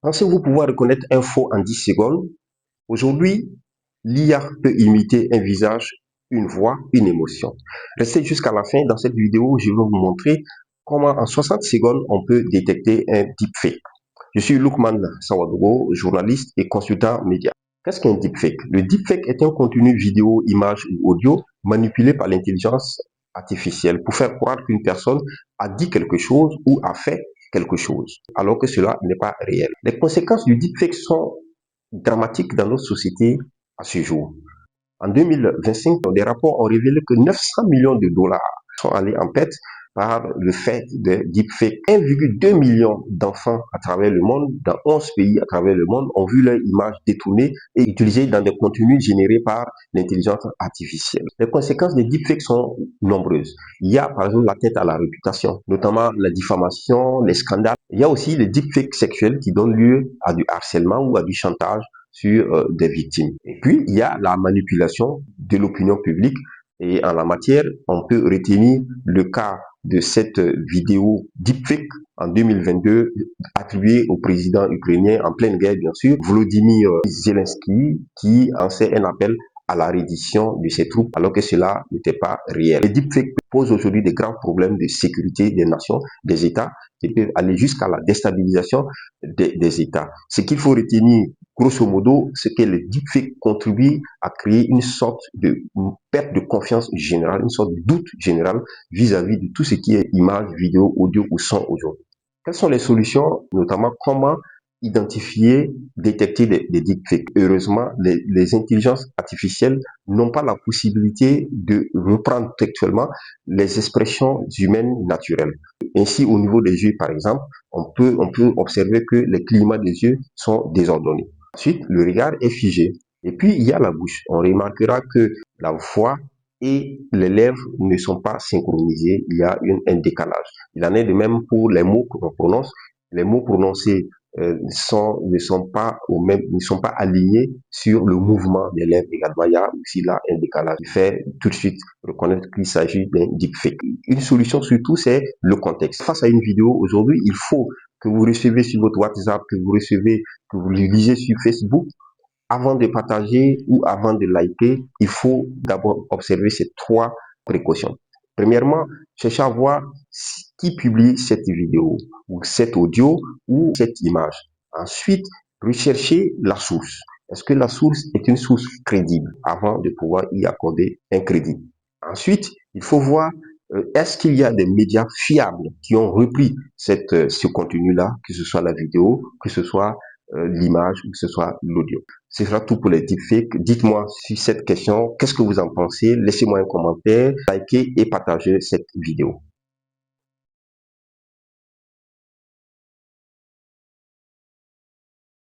Pensez-vous pouvoir reconnaître un faux en 10 secondes? Aujourd'hui, l'IA peut imiter un visage, une voix, une émotion. Restez jusqu'à la fin. Dans cette vidéo, je vais vous montrer comment en 60 secondes, on peut détecter un deepfake. Je suis Lukman Sawadogo, journaliste et consultant média. Qu'est-ce qu'un deepfake? Le deepfake est un contenu vidéo, image ou audio manipulé par l'intelligence artificielle pour faire croire qu'une personne a dit quelque chose ou a fait quelque chose, alors que cela n'est pas réel. Les conséquences du deepfake sont dramatiques dans notre société à ce jour. En 2025, des rapports ont révélé que 900 millions de dollars sont allés en perte par le fait de deepfake. 1,2 million d'enfants à travers le monde, dans 11 pays à travers le monde, ont vu leur image détournée et utilisée dans des contenus générés par l'intelligence artificielle. Les conséquences des deepfakes sont nombreuses. Il y a par exemple l'atteinte à la réputation, notamment la diffamation, les scandales. Il y a aussi les deepfakes sexuels qui donnent lieu à du harcèlement ou à du chantage sur des victimes. Et puis, il y a la manipulation de l'opinion publique. Et en la matière, on peut retenir le cas de cette vidéo deepfake en 2022 attribuée au président ukrainien en pleine guerre, bien sûr, Volodymyr Zelensky, qui lançait un appel à la reddition de ses troupes, alors que cela n'était pas réel. Les deepfakes posent aujourd'hui de grands problèmes de sécurité des nations, des États, qui peuvent aller jusqu'à la déstabilisation des États. Ce qu'il faut retenir, grosso modo, c'est que les deepfakes contribuent à créer une sorte de perte de confiance générale, une sorte de doute général vis-à-vis de tout ce qui est image, vidéo, audio ou son aujourd'hui. Quelles sont les solutions, notamment comment identifier, détecter des deepfakes? Heureusement, les intelligences artificielles n'ont pas la possibilité de reprendre textuellement les expressions humaines naturelles. Ainsi, au niveau des yeux, par exemple, on peut observer que les clignements des yeux sont désordonnés. Ensuite, le regard est figé. Et puis, il y a la bouche. On remarquera que la voix et les lèvres ne sont pas synchronisées. Il y a un décalage. Il en est de même pour les mots que l'on prononce. Les mots prononcés ne sont pas alignés sur le mouvement des lèvres également. Il y a aussi là un décalage qui fait tout de suite reconnaître qu'il s'agit d'un deepfake. Une solution surtout, c'est le contexte. Face à une vidéo, aujourd'hui, il faut que vous recevez sur votre WhatsApp, que vous lisez sur Facebook, avant de partager ou avant de liker, il faut d'abord observer ces trois précautions. Premièrement, cherchez à voir qui publie cette vidéo ou cet audio ou cette image. Ensuite, recherchez la source. Est-ce que la source est une source crédible avant de pouvoir y accorder un crédit? Ensuite, il faut voir est-ce qu'il y a des médias fiables qui ont repris ce contenu-là, que ce soit la vidéo, que ce soit l'image ou que ce soit l'audio. Ce sera tout pour les deepfakes. Dites-moi sur cette question, qu'est-ce que vous en pensez? Laissez-moi un commentaire, likez et partagez cette vidéo.